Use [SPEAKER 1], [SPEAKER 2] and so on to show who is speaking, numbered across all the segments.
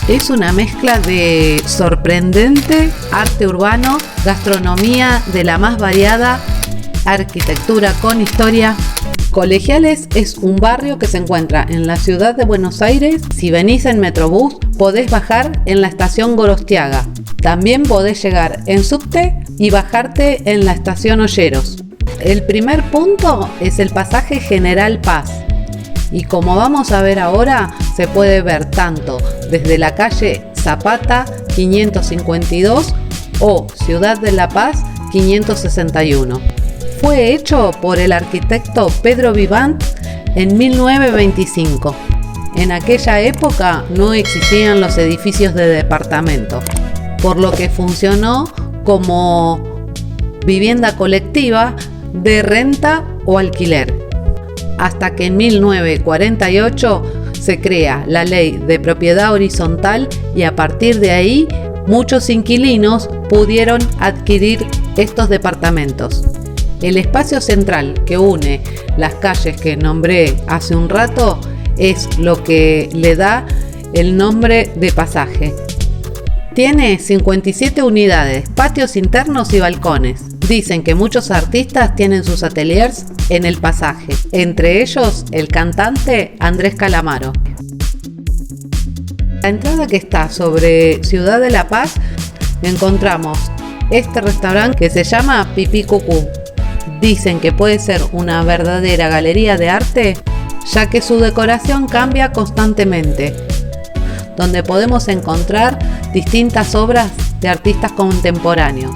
[SPEAKER 1] Es una mezcla de sorprendente arte urbano, gastronomía de la más variada, arquitectura con historia. Colegiales es un barrio que se encuentra en la ciudad de Buenos Aires. Si venís en Metrobús, podés bajar en la estación Gorostiaga. También podés llegar en subte y bajarte en la estación Olleros. El primer punto es el pasaje General Paz. Y como vamos a ver ahora, se puede ver tanto desde la calle Zapata 552 o Ciudad de la Paz 561. Fue hecho por el arquitecto Pedro Vivant en 1925. En aquella época no existían los edificios de departamento, por lo que funcionó como vivienda colectiva de renta o alquiler. Hasta que en 1948 se crea la ley de propiedad horizontal y a partir de ahí muchos inquilinos pudieron adquirir estos departamentos. El espacio central que une las calles que nombré hace un rato es lo que le da el nombre de pasaje. Tiene 57 unidades, patios internos y balcones. Dicen que muchos artistas tienen sus ateliers en el pasaje, entre ellos el cantante Andrés Calamaro. La entrada que está sobre Ciudad de la Paz encontramos este restaurante que se llama Pipí Cucú. Dicen que puede ser una verdadera galería de arte, ya que su decoración cambia constantemente, donde podemos encontrar distintas obras de artistas contemporáneos.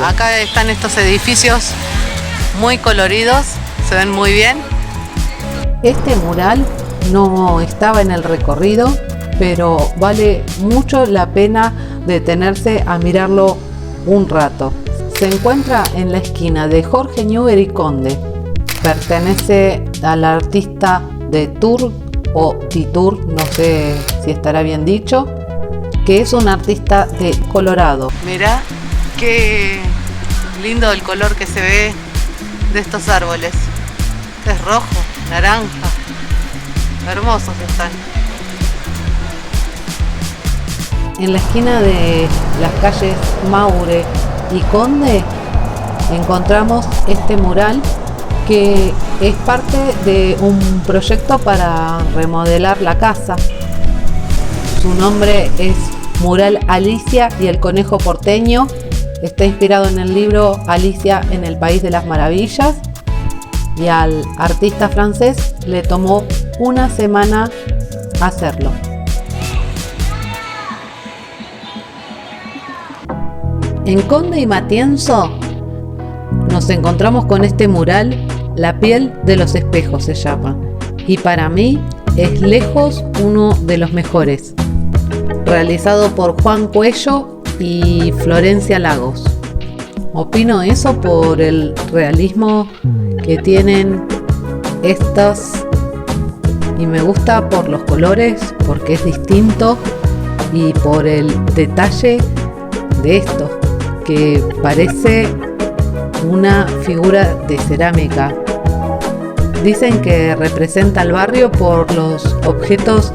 [SPEAKER 1] Acá están estos edificios muy coloridos, se ven muy bien. Este mural no estaba en el recorrido, pero vale mucho la pena detenerse a mirarlo un rato. Se encuentra en la esquina de Jorge Newbery y Conde. Pertenece al artista de Tour o Titur, no sé si estará bien dicho, que es un artista de Colorado. Mirá qué lindo el color que se ve de estos árboles. Es rojo, naranja, hermosos están. En la esquina de las calles Maure y Conde encontramos este mural que es parte de un proyecto para remodelar la casa. Su nombre es Mural Alicia y el Conejo Porteño. Está inspirado en el libro Alicia en el País de las Maravillas y al artista francés le tomó una semana hacerlo. En Conde y Matienzo nos encontramos con este mural, La piel de los espejos se llama, y para mí es lejos uno de los mejores, realizado por Juan Cuello y Florencia Lagos. Opino eso por el realismo que tienen estas y me gusta por los colores, porque es distinto, y por el detalle de esto, que parece una figura de cerámica. Dicen que representa al barrio por los objetos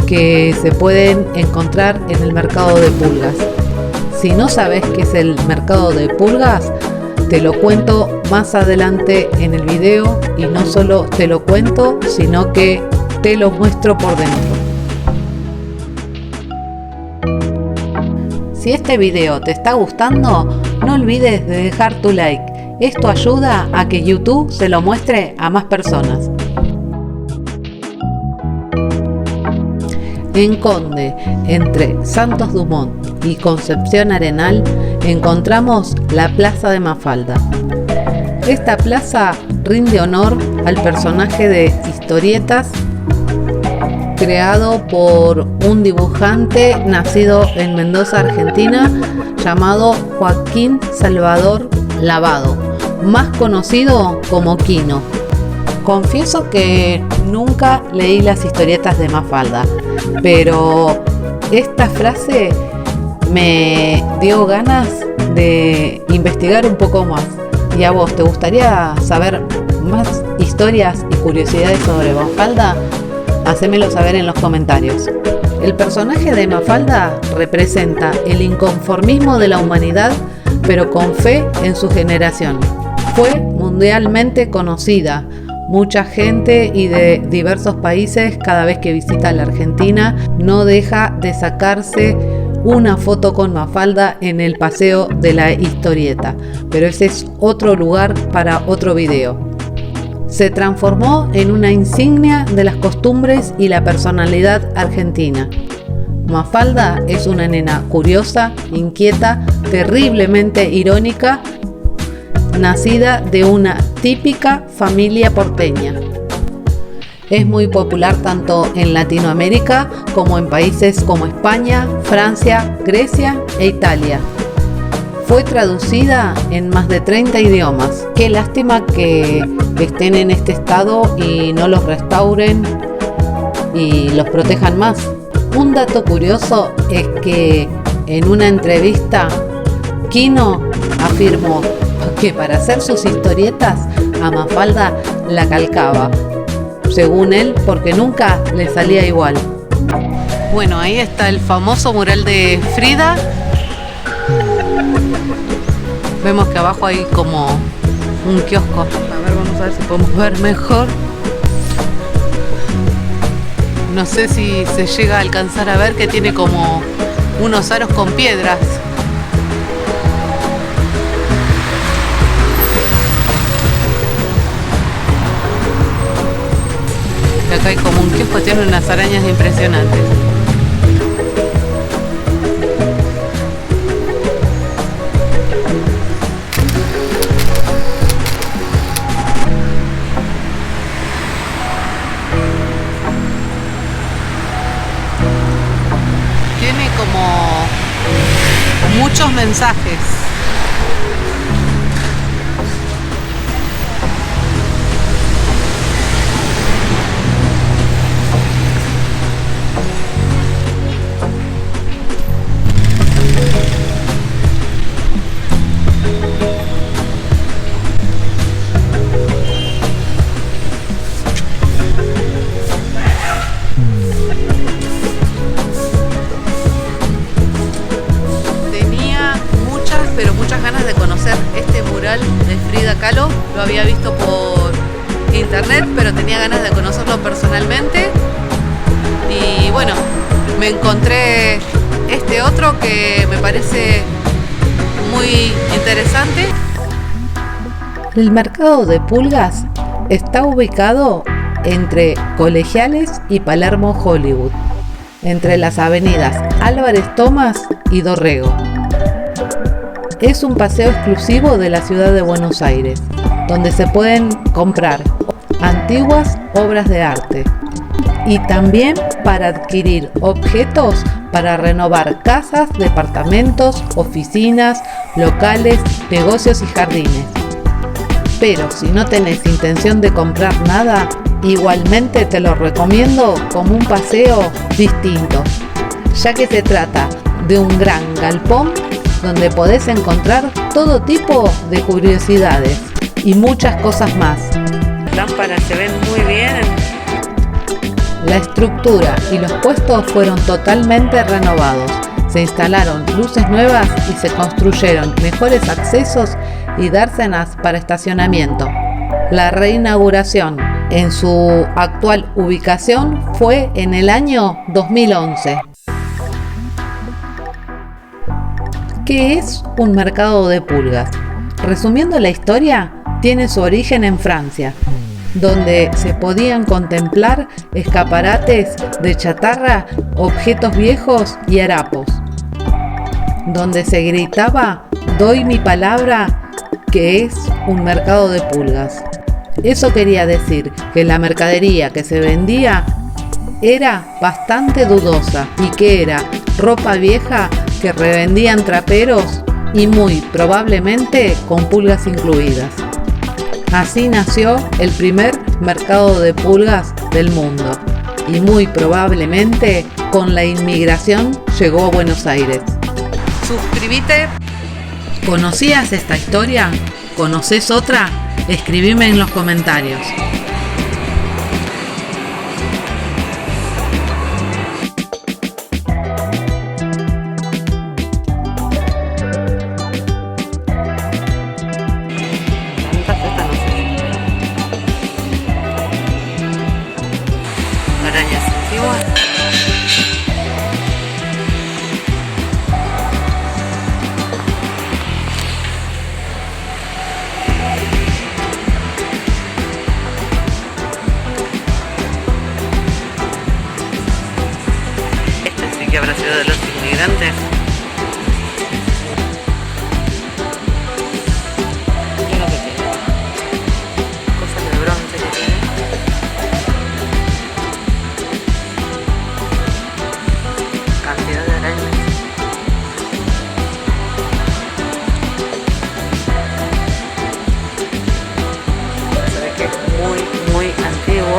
[SPEAKER 1] que se pueden encontrar en el mercado de pulgas. Si no sabes qué es el mercado de pulgas, te lo cuento más adelante en el video, y no solo te lo cuento, sino que te lo muestro por dentro. Si este video te está gustando, no olvides de dejar tu like. Esto ayuda a que YouTube se lo muestre a más personas. En Conde, entre Santos Dumont y Concepción Arenal, encontramos la Plaza de Mafalda. Esta plaza rinde honor al personaje de historietas creado por un dibujante nacido en Mendoza, Argentina, llamado Joaquín Salvador Lavado, más conocido como Quino. Confieso que nunca leí las historietas de Mafalda, pero esta frase me dio ganas de investigar un poco más. ¿Y a vos te gustaría saber más historias y curiosidades sobre Mafalda? Hacémelo saber en los comentarios. El personaje de Mafalda representa el inconformismo de la humanidad, pero con fe en su generación. Fue mundialmente conocida. Mucha gente y de diversos países, cada vez que visita la Argentina, no deja de sacarse una foto con Mafalda en el paseo de la historieta. Pero ese es otro lugar para otro video. Se transformó en una insignia de las costumbres y la personalidad argentina. Mafalda es una nena curiosa, inquieta, terriblemente irónica, nacida de una típica familia porteña. Es muy popular tanto en Latinoamérica como en países como España, Francia, Grecia e Italia. Fue traducida en más de 30 idiomas. Qué lástima que estén en este estado y no los restauren y los protejan más. Un dato curioso es que en una entrevista Quino afirmó que para hacer sus historietas a Mafalda la calcaba, según él, porque nunca le salía igual. Bueno, ahí está el famoso mural de Frida. Vemos que abajo hay como un kiosco. A ver, vamos a ver si podemos ver mejor. No sé si se llega a alcanzar a ver que tiene como unos aros con piedras. Y acá hay como un kiosco, tiene unas arañas impresionantes. Tiene como muchos mensajes. Ganas de conocer este mural de Frida Kahlo. Lo había visto por internet, pero tenía ganas de conocerlo personalmente. Y bueno, me encontré este otro que me parece muy interesante. El mercado de pulgas está ubicado entre Colegiales y Palermo Hollywood, entre las avenidas Álvarez Thomas y Dorrego. Es un paseo exclusivo de la ciudad de Buenos Aires, donde se pueden comprar antiguas obras de arte y también para adquirir objetos para renovar casas, departamentos, oficinas, locales, negocios y jardines. Pero si no tenés intención de comprar nada, igualmente te lo recomiendo como un paseo distinto, ya que se trata de un gran galpón donde podés encontrar todo tipo de curiosidades y muchas cosas más. Las lámparas se ven muy bien. La estructura y los puestos fueron totalmente renovados. Se instalaron luces nuevas y se construyeron mejores accesos y dársenas para estacionamiento. La reinauguración en su actual ubicación fue en el año 2011. ¿Qué es un mercado de pulgas? Resumiendo la historia, tiene su origen en Francia, donde se podían contemplar escaparates de chatarra, objetos viejos y harapos, donde se gritaba "doy mi palabra", que es un mercado de pulgas. Eso quería decir que la mercadería que se vendía era bastante dudosa y que era ropa vieja que revendían traperos y muy probablemente con pulgas incluidas. Así nació el primer mercado de pulgas del mundo y muy probablemente con la inmigración llegó a Buenos Aires. Suscríbete. ¿Conocías esta historia? ¿Conoces otra? Escribime en los comentarios. Ciudad de los Inmigrantes. Yo no sé qué. Cosas de bronce que tiene. Cantidad de arañas. Se ve que es muy antiguo.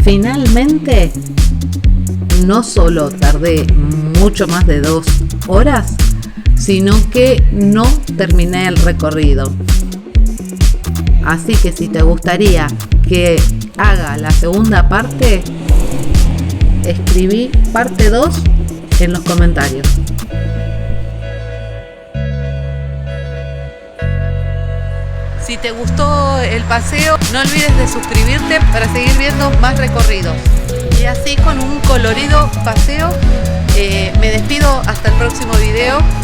[SPEAKER 1] Finalmente, no solo tardé mucho más de 2 horas, sino que no terminé el recorrido. Así que si te gustaría que haga la segunda parte, escribí parte 2 en los comentarios. Si te gustó el paseo, no olvides de suscribirte para seguir viendo más recorridos. Y así, con un colorido paseo, me despido hasta el próximo video.